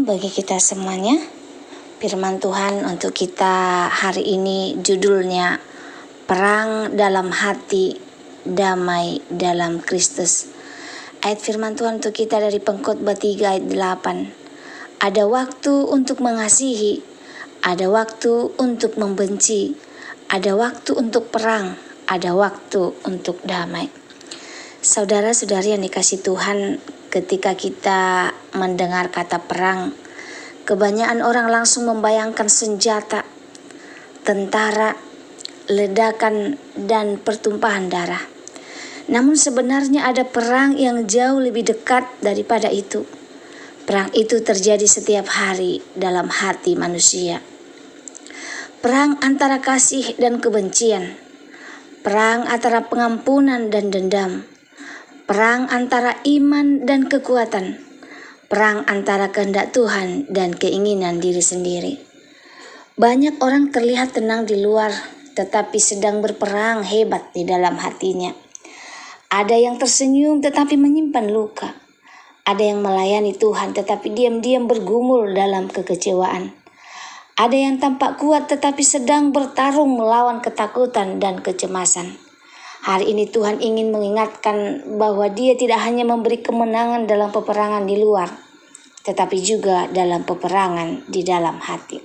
bagi kita semuanya. Firman Tuhan untuk kita hari ini judulnya Perang dalam Hati, Damai dalam Kristus. Ayat firman Tuhan untuk kita dari Pengkhotbah 3 ayat 8. Ada waktu untuk mengasihi, ada waktu untuk membenci, ada waktu untuk perang, ada waktu untuk damai. Saudara-saudari yang dikasihi Tuhan, ketika kita mendengar kata perang, kebanyakan orang langsung membayangkan senjata, tentara, ledakan, dan pertumpahan darah. Namun sebenarnya ada perang yang jauh lebih dekat daripada itu. Perang itu terjadi setiap hari dalam hati manusia. Perang antara kasih dan kebencian. Perang antara pengampunan dan dendam. Perang antara iman dan kekuatan. Perang antara kehendak Tuhan dan keinginan diri sendiri. Banyak orang terlihat tenang di luar, tetapi sedang berperang hebat di dalam hatinya. Ada yang tersenyum tetapi menyimpan luka. Ada yang melayani Tuhan tetapi diam-diam bergumul dalam kekecewaan. Ada yang tampak kuat tetapi sedang bertarung melawan ketakutan dan kecemasan. Hari ini Tuhan ingin mengingatkan bahwa Dia tidak hanya memberi kemenangan dalam peperangan di luar, tetapi juga dalam peperangan di dalam hati.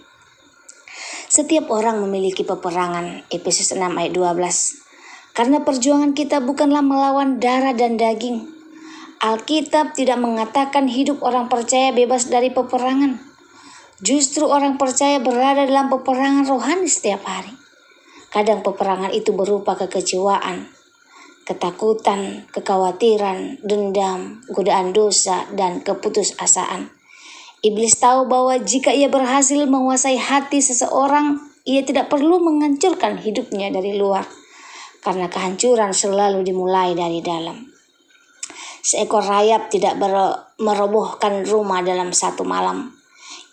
Setiap orang memiliki peperangan, Efesus 6 ayat 12. Karena perjuangan kita bukanlah melawan darah dan daging. Alkitab tidak mengatakan hidup orang percaya bebas dari peperangan. Justru orang percaya berada dalam peperangan rohani setiap hari. Kadang peperangan itu berupa kekecewaan, ketakutan, kekhawatiran, dendam, godaan dosa, dan keputusasaan. Iblis tahu bahwa jika ia berhasil menguasai hati seseorang, ia tidak perlu menghancurkan hidupnya dari luar, karena kehancuran selalu dimulai dari dalam. Seekor rayap tidak merobohkan rumah dalam satu malam.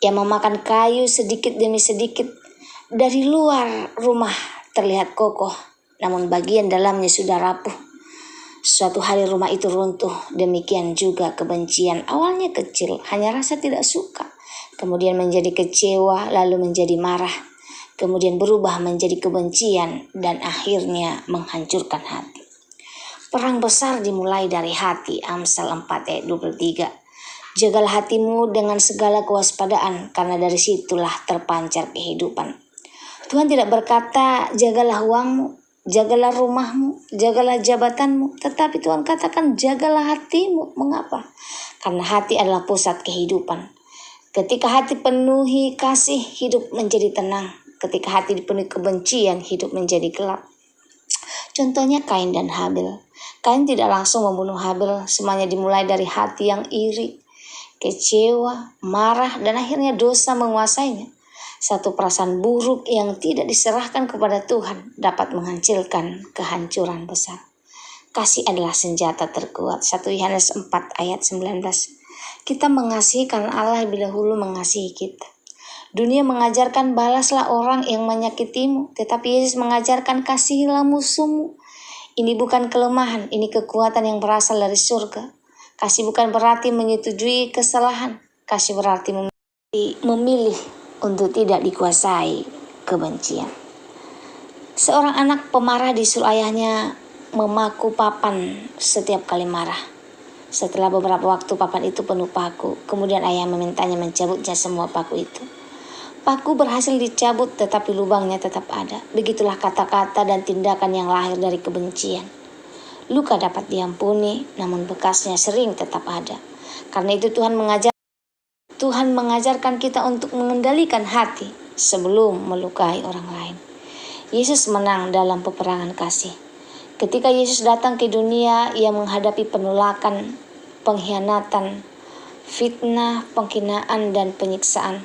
Ia memakan kayu sedikit demi sedikit. Dari luar rumah terlihat kokoh, namun bagian dalamnya sudah rapuh. Suatu hari rumah itu runtuh, demikian juga kebencian. Awalnya kecil, hanya rasa tidak suka, kemudian menjadi kecewa, lalu menjadi marah, kemudian berubah menjadi kebencian, dan akhirnya menghancurkan hati. Perang besar dimulai dari hati, Amsal 4 ayat 23. Jagalah hatimu dengan segala kewaspadaan, karena dari situlah terpancar kehidupan. Tuhan tidak berkata, jagalah uangmu, jagalah rumahmu, jagalah jabatanmu. Tetapi Tuhan katakan, jagalah hatimu. Mengapa? Karena hati adalah pusat kehidupan. Ketika hati penuhi kasih, hidup menjadi tenang. Ketika hati dipenuhi kebencian, hidup menjadi gelap. Contohnya Kain dan Habil. Kain tidak langsung membunuh Habil. Semuanya dimulai dari hati yang iri, kecewa, marah, dan akhirnya dosa menguasainya. Satu perasaan buruk yang tidak diserahkan kepada Tuhan dapat menghancurkan kehancuran besar. Kasih adalah senjata terkuat. 1 Yohanes 4 ayat 19. Kita mengasihi karena Allah lebih dahulu mengasihi kita. Dunia mengajarkan balaslah orang yang menyakitimu, tetapi Yesus mengajarkan kasihilah musuhmu. Ini bukan kelemahan, ini kekuatan yang berasal dari surga. Kasih bukan berarti menyetujui kesalahan. Kasih berarti memilih untuk tidak dikuasai kebencian. Seorang anak pemarah disuruh ayahnya memaku papan setiap kali marah. Setelah beberapa waktu papan itu penuh paku, kemudian ayah memintanya mencabutnya semua paku itu. Paku berhasil dicabut tetapi lubangnya tetap ada. Begitulah kata-kata dan tindakan yang lahir dari kebencian. Luka dapat diampuni, namun bekasnya sering tetap ada. Karena itu Tuhan mengajarkan kita untuk mengendalikan hati sebelum melukai orang lain. Yesus menang dalam peperangan kasih. Ketika Yesus datang ke dunia, Ia menghadapi penolakan, pengkhianatan, fitnah, penghinaan, dan penyiksaan.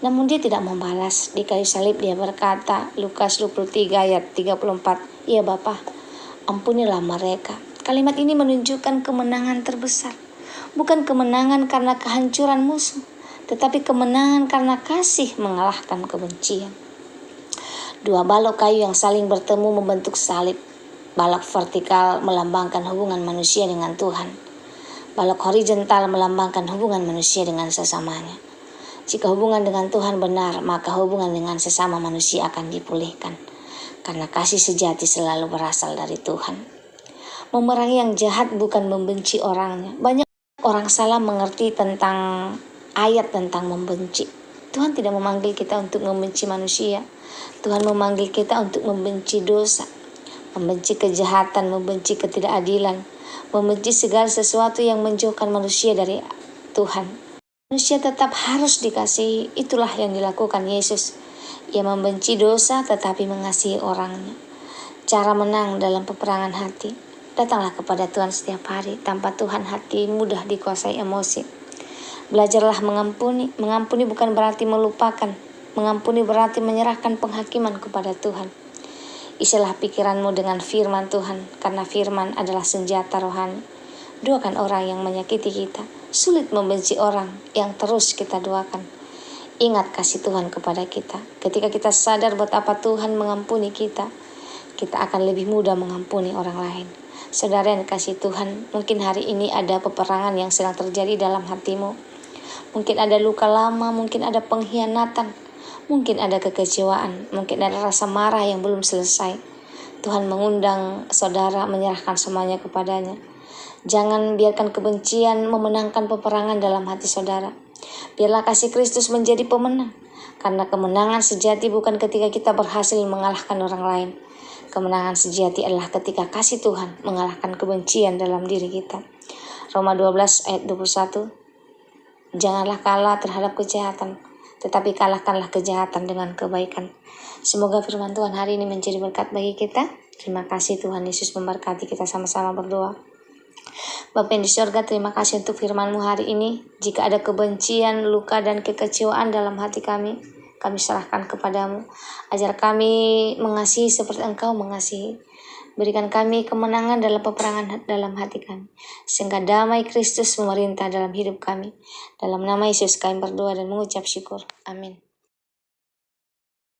Namun Dia tidak membalas. Di kayu salib Dia berkata, Lukas 23 ayat 34, "Ya Bapa, ampunilah mereka." Kalimat ini menunjukkan kemenangan terbesar. Bukan kemenangan karena kehancuran musuh, tetapi kemenangan karena kasih mengalahkan kebencian. Dua balok kayu yang saling bertemu membentuk salib. Balok vertikal melambangkan hubungan manusia dengan Tuhan. Balok horizontal melambangkan hubungan manusia dengan sesamanya. Jika hubungan dengan Tuhan benar, maka hubungan dengan sesama manusia akan dipulihkan. Karena kasih sejati selalu berasal dari Tuhan. Memerangi yang jahat bukan membenci orangnya. Banyak orang salah mengerti tentang ayat tentang membenci. Tuhan tidak memanggil kita untuk membenci manusia. Tuhan memanggil kita untuk membenci dosa, membenci kejahatan, membenci ketidakadilan, membenci segala sesuatu yang menjauhkan manusia dari Tuhan. Manusia tetap harus dikasihi, itulah yang dilakukan Yesus. Ia membenci dosa tetapi mengasihi orangnya. Cara menang dalam peperangan hati. Datanglah kepada Tuhan setiap hari. Tanpa Tuhan hati mudah dikuasai emosi. Belajarlah mengampuni. Mengampuni bukan berarti melupakan. Mengampuni berarti menyerahkan penghakiman kepada Tuhan. Isilah pikiranmu dengan firman Tuhan, karena firman adalah senjata rohani. Doakan orang yang menyakiti kita. Sulit membenci orang yang terus kita doakan. Ingat kasih Tuhan kepada kita. Ketika kita sadar betapa Tuhan mengampuni kita akan lebih mudah mengampuni orang lain. Saudara yang kasih Tuhan, mungkin hari ini ada peperangan yang sedang terjadi dalam hatimu. Mungkin ada luka lama, mungkin ada pengkhianatan, mungkin ada kekecewaan, mungkin ada rasa marah yang belum selesai. Tuhan mengundang saudara menyerahkan semuanya kepadanya. Jangan biarkan kebencian memenangkan peperangan dalam hati saudara. Biarlah kasih Kristus menjadi pemenang. Karena kemenangan sejati bukan ketika kita berhasil mengalahkan orang lain. Kemenangan sejati adalah ketika kasih Tuhan mengalahkan kebencian dalam diri kita. Roma 12 ayat 21. Janganlah kalah terhadap kejahatan, tetapi kalahkanlah kejahatan dengan kebaikan. Semoga firman Tuhan hari ini menjadi berkat bagi kita. Terima kasih Tuhan Yesus memberkati kita, sama-sama berdoa. Bapa yang di surga, terima kasih untuk firman-Mu hari ini. Jika ada kebencian, luka, dan kekecewaan dalam hati kami serahkan kepadamu. Ajar kami mengasihi seperti Engkau mengasihi. Berikan kami kemenangan dalam peperangan dalam hati kami. Sehingga damai Kristus memerintah dalam hidup kami. Dalam nama Yesus kami berdoa dan mengucap syukur. Amin.